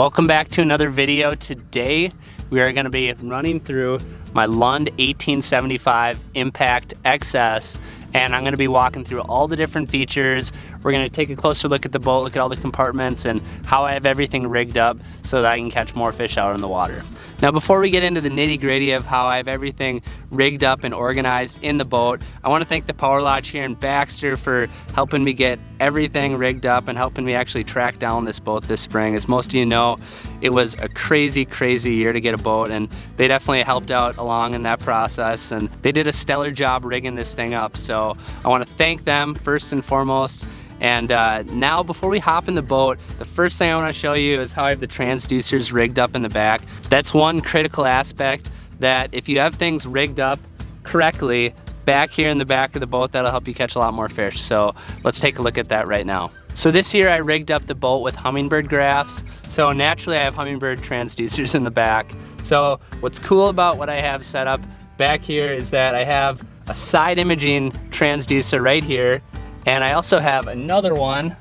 Welcome back to another video. Today we are going to be running through my Lund 1875 Impact XS, and I'm going to be walking through all the different features. We're going to take a closer look at the boat, look at all the compartments and how I have everything rigged up so that I can catch more fish out in the water. Now before we get into the nitty-gritty of how I have everything rigged up and organized in the boat, I want to thank the Power Lodge here in Baxter for helping me get everything rigged up and helping me actually track down this boat this spring. As most of you know, it was a crazy year to get a boat, and they definitely helped out along in that process, and they did a stellar job rigging this thing up. So I want to thank them first and foremost. And now before we hop in the boat, the first thing I want to show you is how I have the transducers rigged up in the back. That's one critical aspect, that if you have things rigged up correctly back here in the back of the boat, that'll help you catch a lot more fish. So let's take a look at that right now. So this year I rigged up the boat with hummingbird graphs. So naturally I have hummingbird transducers in the back. So what's cool about what I have set up back here is that I have a side imaging transducer right here, and I also have another one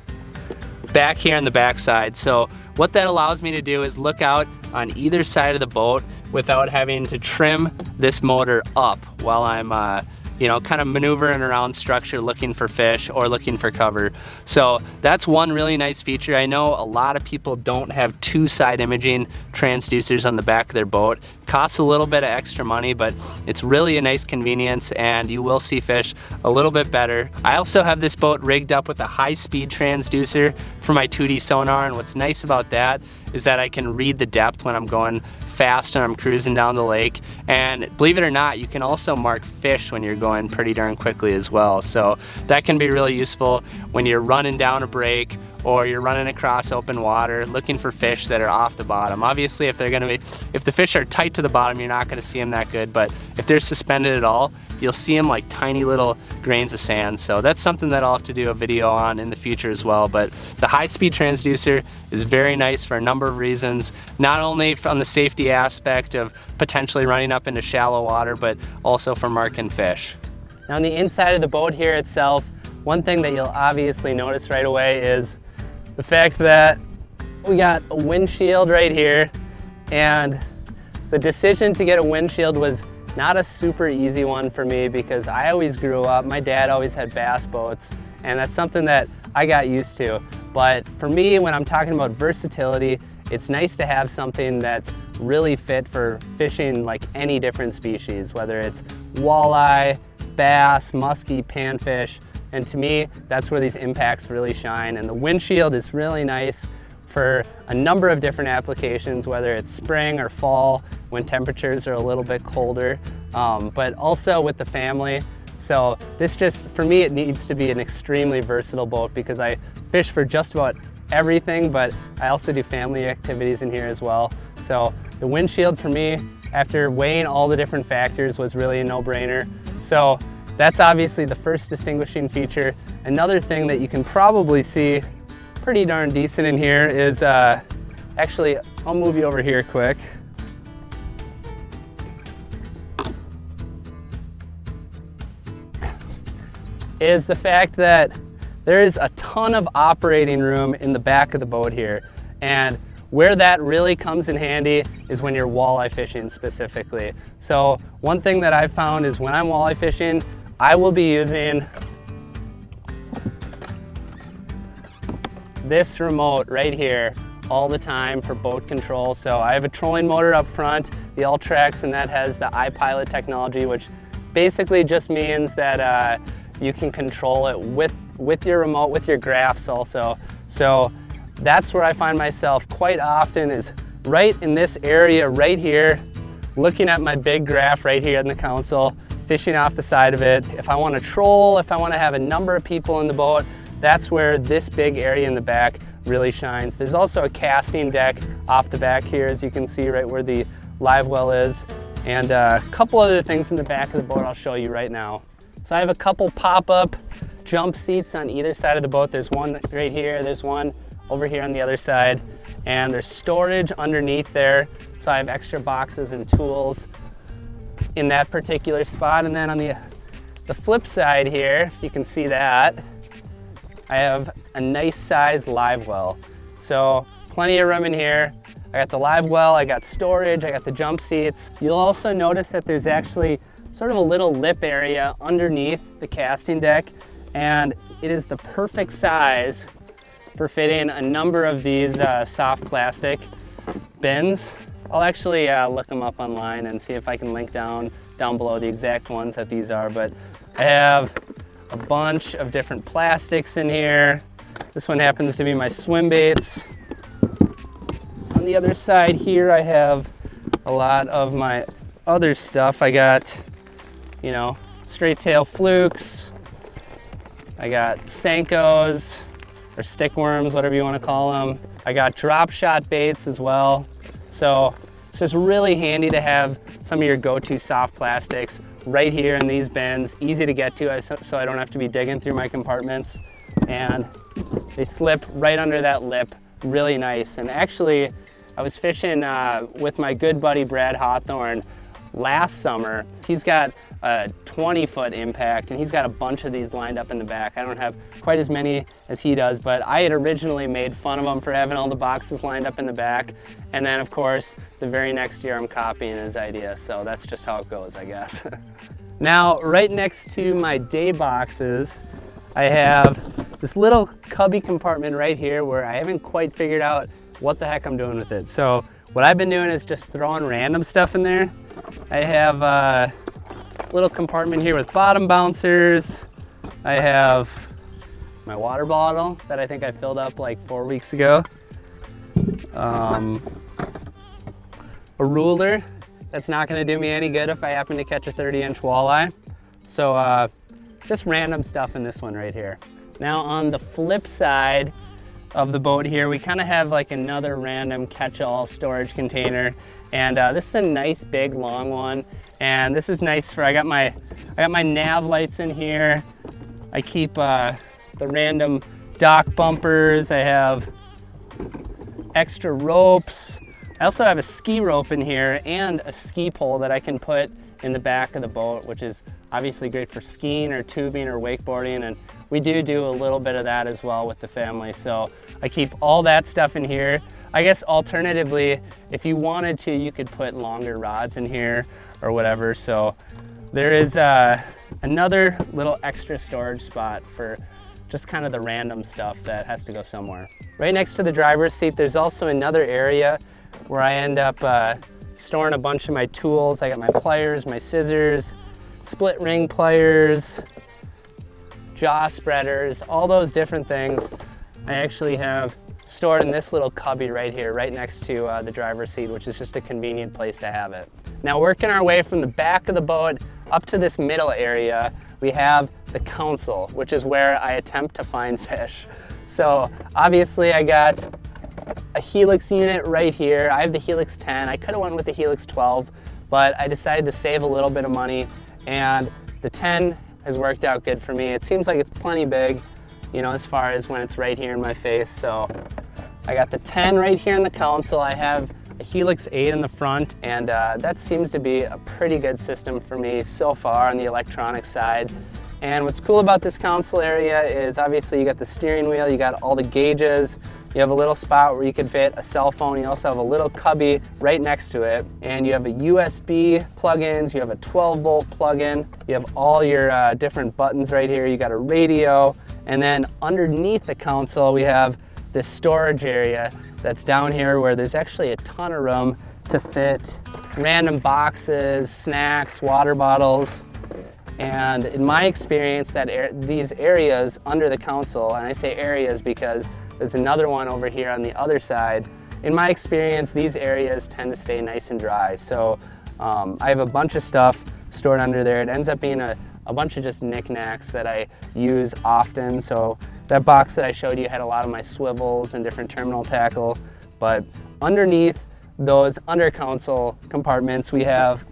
back here on the back side. So what that allows me to do is look out on either side of the boat without having to trim this motor up while I'm kind of maneuvering around structure looking for fish or looking for cover. So that's one really nice feature. I know a lot of people don't have two side imaging transducers on the back of their boat. Costs a little bit of extra money, but it's really a nice convenience and you will see fish a little bit better. I also have this boat rigged up with a high-speed transducer for my 2D sonar, and what's nice about that is that I can read the depth when I'm going fast and I'm cruising down the lake. And believe it or not, you can also mark fish when you're going pretty darn quickly as well. So that can be really useful when you're running down a break or you're running across open water looking for fish that are off the bottom. Obviously, if the fish are tight to the bottom, you're not going to see them that good, but if they're suspended at all, you'll see them like tiny little grains of sand. So that's something that I'll have to do a video on in the future as well. But the high-speed transducer is very nice for a number of reasons, not only from the safety aspect of potentially running up into shallow water, but also for marking fish. Now on the inside of the boat here itself, one thing that you'll obviously notice right away is the fact that we got a windshield right here, and the decision to get a windshield was not a super easy one for me because I always grew up, my dad always had bass boats, and that's something that I got used to. But for me, when I'm talking about versatility, it's nice to have something that's really fit for fishing like any different species, whether it's walleye, bass, muskie, panfish. And to me, that's where these impacts really shine. And the windshield is really nice for a number of different applications, whether it's spring or fall when temperatures are a little bit colder, but also with the family. So this just, for me, it needs to be an extremely versatile boat because I fish for just about everything, but I also do family activities in here as well. So the windshield for me, after weighing all the different factors, was really a no-brainer. So that's obviously the first distinguishing feature. Another thing that you can probably see pretty darn decent in here is, actually, I'll move you over here quick. Is the fact that there is a ton of operating room in the back of the boat here. And where that really comes in handy is when you're walleye fishing specifically. So one thing that I've found is when I'm walleye fishing, I will be using this remote right here all the time for boat control. So I have a trolling motor up front, the Ultrax, and that has the iPilot technology, which basically just means that you can control it with your remote, with your graphs also. So that's where I find myself quite often, is right in this area right here, looking at my big graph right here in the console, fishing off the side of it. If I want to troll, if I want to have a number of people in the boat, that's where this big area in the back really shines. There's also a casting deck off the back here, as you can see right where the live well is, and a couple other things in the back of the boat I'll show you right now. So I have a couple pop-up jump seats on either side of the boat. There's one right here, there's one over here on the other side, and there's storage underneath there. So I have extra boxes and tools in that particular spot. And then on the flip side here, if you can see that, I have a nice sized live well. So plenty of room in here. I got the live well, I got storage, I got the jump seats. You'll also notice that there's actually sort of a little lip area underneath the casting deck, and it is the perfect size for fitting a number of these soft plastic bins. I'll actually look them up online and see if I can link down below the exact ones that these are, but I have a bunch of different plastics in here. This one happens to be my swim baits. On the other side here, I have a lot of my other stuff. I got, you know, straight tail flukes. I got Senkos, or stick worms, whatever you want to call them. I got drop shot baits as well. So it's just really handy to have some of your go-to soft plastics right here in these bins, easy to get to so I don't have to be digging through my compartments. And they slip right under that lip, really nice. And actually, I was fishing with my good buddy Brad Hawthorne last summer. He's got a 20-foot impact, and he's got a bunch of these lined up in the back. I don't have quite as many as he does, but I had originally made fun of him for having all the boxes lined up in the back. And then, of course, the very next year I'm copying his idea, so that's just how it goes, I guess. Now, right next to my day boxes, I have this little cubby compartment right here where I haven't quite figured out what the heck I'm doing with it. So what I've been doing is just throwing random stuff in there. I have a little compartment here with bottom bouncers. I have my water bottle that I think I filled up like 4 weeks ago. A ruler that's not gonna do me any good if I happen to catch a 30-inch walleye. So just random stuff in this one right here. Now on the flip side of the boat here, we kind of have like another random catch-all storage container, and this is a nice big long one, and this is nice for I got my nav lights in here. I keep the random dock bumpers. I have extra ropes. I also have a ski rope in here and a ski pole that I can put in the back of the boat, which is obviously great for skiing or tubing or wakeboarding, and we do a little bit of that as well with the family. So I keep all that stuff in here. I guess alternatively, if you wanted to, you could put longer rods in here or whatever. So there is another little extra storage spot for just kind of the random stuff that has to go somewhere. Right next to the driver's seat, there's also another area where I end up storing a bunch of my tools. I got my pliers, my scissors, split ring pliers, jaw spreaders, all those different things I actually have stored in this little cubby right here, right next to the driver's seat, which is just a convenient place to have it. Now, working our way from the back of the boat up to this middle area, we have the console, which is where I attempt to find fish. So obviously I got a Helix unit right here. I have the Helix 10. I could have went with the Helix 12, but I decided to save a little bit of money, and the 10 has worked out good for me. It seems like it's plenty big, you know, as far as when it's right here in my face. So I got the 10 right here in the console. I have a Helix 8 in the front, and that seems to be a pretty good system for me so far on the electronic side. And what's cool about this console area is obviously you got the steering wheel, you got all the gauges, you have a little spot where you could fit a cell phone, you also have a little cubby right next to it, and you have a USB plug-ins, you have a 12-volt plug-in, you have all your different buttons right here, you got a radio, and then underneath the console we have this storage area that's down here where there's actually a ton of room to fit random boxes, snacks, water bottles. And in my experience, these areas under the console, and I say areas because there's another one over here on the other side, in my experience, these areas tend to stay nice and dry. So I have a bunch of stuff stored under there. It ends up being a bunch of just knickknacks that I use often. So that box that I showed you had a lot of my swivels and different terminal tackle. But underneath those under console compartments, we have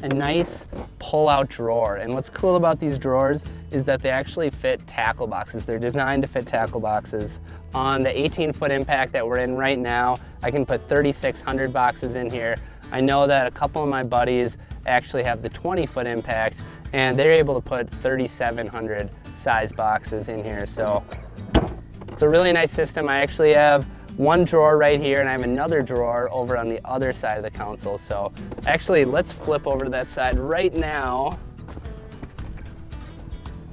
a nice pull-out drawer. And what's cool about these drawers is that they actually fit tackle boxes. They're designed to fit tackle boxes. On the 18-foot impact that we're in right now, I can put 3,600 boxes in here. I know that a couple of my buddies actually have the 20-foot impact, and they're able to put 3,700 size boxes in here. So it's a really nice system. I actually have one drawer right here, and I have another drawer over on the other side of the console. So actually, let's flip over to that side right now.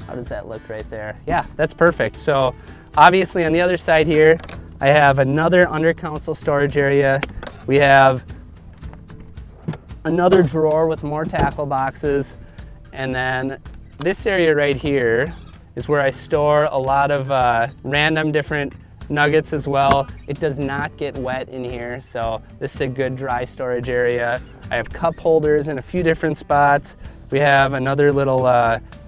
How does that look right there? Yeah, that's perfect. So obviously on the other side here, I have another under console storage area. We have another drawer with more tackle boxes. And then this area right here is where I store a lot of random different nuggets as well. It does not get wet in here, so this is a good dry storage area. I have cup holders in a few different spots. We have another little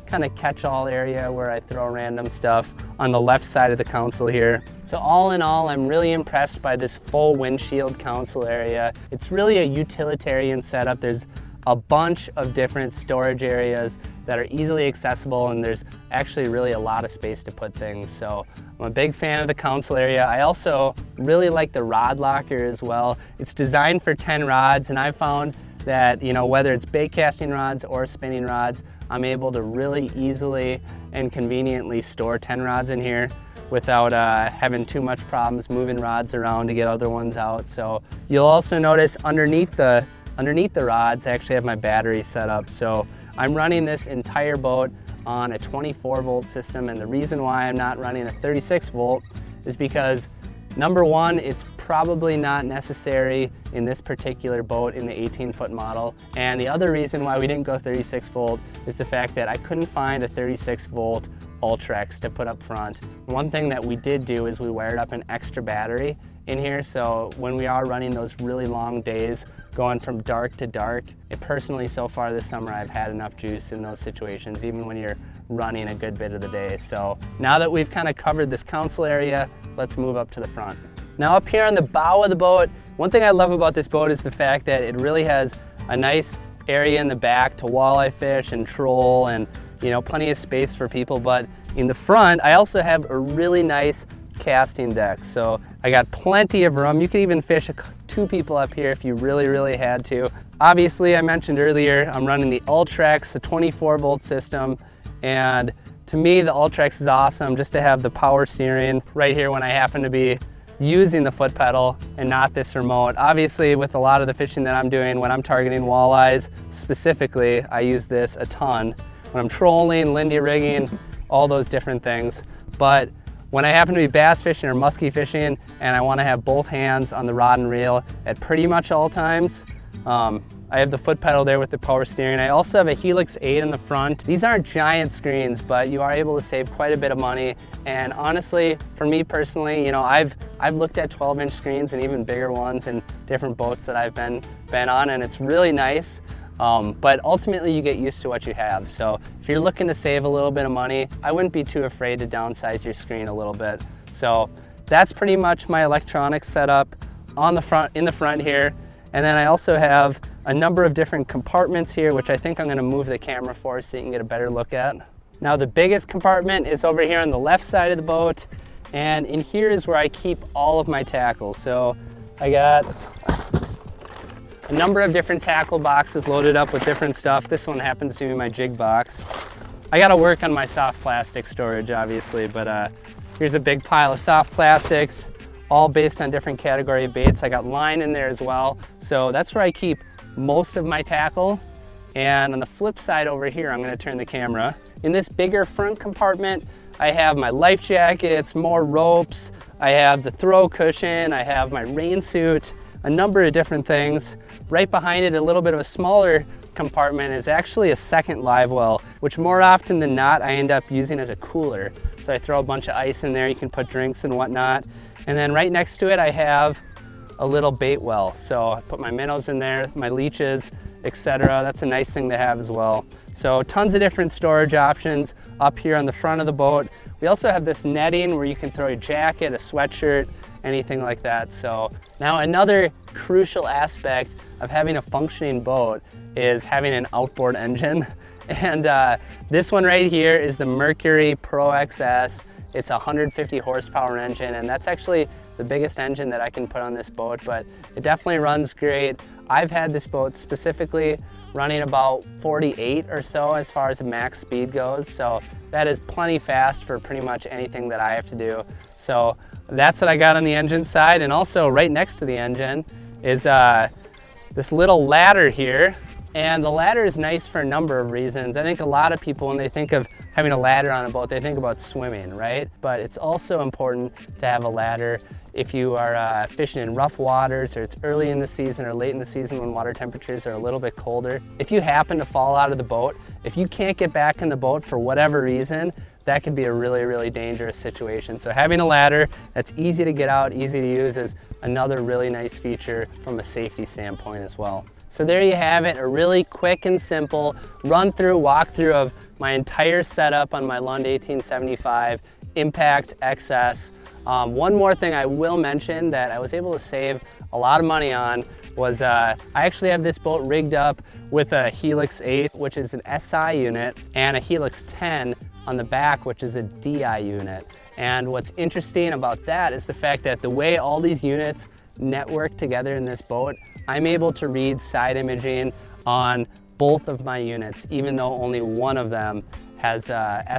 kind of catch-all area where I throw random stuff on the left side of the console here. So all in all, I'm really impressed by this full windshield console area. It's really a utilitarian setup. There's a bunch of different storage areas that are easily accessible, and there's actually really a lot of space to put things. So I'm a big fan of the console area. I also really like the rod locker as well. It's designed for 10 rods, and I've found that, you know, whether it's bait casting rods or spinning rods, I'm able to really easily and conveniently store 10 rods in here without having too much problems moving rods around to get other ones out. So you'll also notice underneath the rods, I actually have my battery set up. So I'm running this entire boat on a 24 volt system, and the reason why I'm not running a 36 volt is because, number one, it's probably not necessary in this particular boat in the 18-foot model. And the other reason why we didn't go 36 volt is the fact that I couldn't find a 36 volt Ultrex to put up front. One thing that we did do is we wired up an extra battery in here, so when we are running those really long days going from dark to dark, personally so far this summer I've had enough juice in those situations, even when you're running a good bit of the day. So now that we've kind of covered this console area, let's move up to the front. Now up here on the bow of the boat, one thing I love about this boat is the fact that it really has a nice area in the back to walleye fish and troll, and you know, plenty of space for people. But in the front, I also have a really nice casting deck. So I got plenty of room. You can even fish two people up here if you really had to. Obviously, I mentioned earlier, I'm running the Ultrex, a 24 volt system. And to me, the Ultrex is awesome just to have the power steering right here when I happen to be using the foot pedal and not this remote. Obviously, with a lot of the fishing that I'm doing, when I'm targeting walleyes specifically, I use this a ton. When I'm trolling, Lindy rigging, all those different things. But when I happen to be bass fishing or muskie fishing and I want to have both hands on the rod and reel at pretty much all times, I have the foot pedal there with the power steering. I also have a Helix 8 in the front. These aren't giant screens, but you are able to save quite a bit of money. And honestly, for me personally, you know, I've looked at 12-inch screens and even bigger ones in different boats that I've been on, and it's really nice. But ultimately you get used to what you have. So if you're looking to save a little bit of money, I wouldn't be too afraid to downsize your screen a little bit. So that's pretty much my electronics setup on the front, in the front here. And then I also have a number of different compartments here, which I think I'm going to move the camera for so you can get a better look at. Now the biggest compartment is over here on the left side of the boat, and in here is where I keep all of my tackle. So I got a number of different tackle boxes loaded up with different stuff. This one happens to be my jig box. I got to work on my soft plastic storage, obviously, but here's a big pile of soft plastics, all based on different category of baits. I got line in there as well. So that's where I keep most of my tackle. And on the flip side over here, I'm going to turn the camera. In this bigger front compartment, I have my life jackets, more ropes, I have the throw cushion, I have my rain suit, a number of different things. Right behind it, a little bit of a smaller compartment, is actually a second live well, which more often than not I end up using as a cooler. So I throw a bunch of ice in there, you can put drinks and whatnot. And then right next to it I have a little bait well. So I put my minnows in there, my leeches, etc. That's a nice thing to have as well. So tons of different storage options up here on the front of the boat. We also have this netting where you can throw a jacket, a sweatshirt, anything like that. So now another crucial aspect of having a functioning boat is having an outboard engine. And this one right here is the Mercury Pro XS. It's a 150 horsepower engine, and that's actually the biggest engine that I can put on this boat, but it definitely runs great. I've had this boat specifically running about 48 or so as far as the max speed goes, so that is plenty fast for pretty much anything that I have to do. So that's what I got on the engine side. And also right next to the engine is this little ladder here. And the ladder is nice for a number of reasons. I think a lot of people, when they think of having a ladder on a boat, they think about swimming, right? But it's also important to have a ladder if you are fishing in rough waters, or it's early in the season or late in the season when water temperatures are a little bit colder. If you happen to fall out of the boat, if you can't get back in the boat for whatever reason, that could be a really, really dangerous situation. So having a ladder that's easy to get out, easy to use is another really nice feature from a safety standpoint as well. So there you have it, a really quick and simple walkthrough of my entire setup on my Lund 1875 Impact XS. One more thing I will mention that I was able to save a lot of money on was I actually have this boat rigged up with a Helix 8, which is an SI unit, and a Helix 10 on the back, which is a DI unit. And what's interesting about that is the fact that the way all these units network together in this boat, I'm able to read side imaging on both of my units, even though only one of them has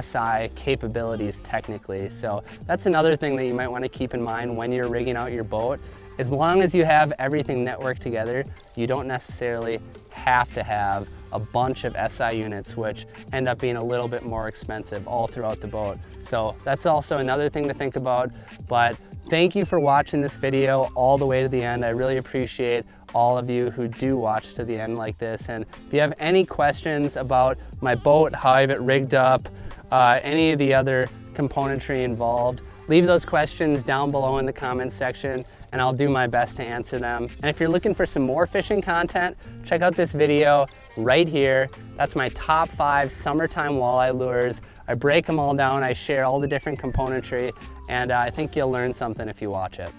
SI capabilities technically. So that's another thing that you might want to keep in mind when you're rigging out your boat. As long as you have everything networked together, you don't necessarily have to have a bunch of SI units, which end up being a little bit more expensive all throughout the boat. So that's also another thing to think about. But thank you for watching this video all the way to the end. I really appreciate all of you who do watch to the end like this. And if you have any questions about my boat, how I have it rigged up, any of the other componentry involved, leave those questions down below in the comments section and I'll do my best to answer them. And if you're looking for some more fishing content, check out this video right here. That's my top 5 summertime walleye lures. I break them all down, I share all the different componentry, and I think you'll learn something if you watch it.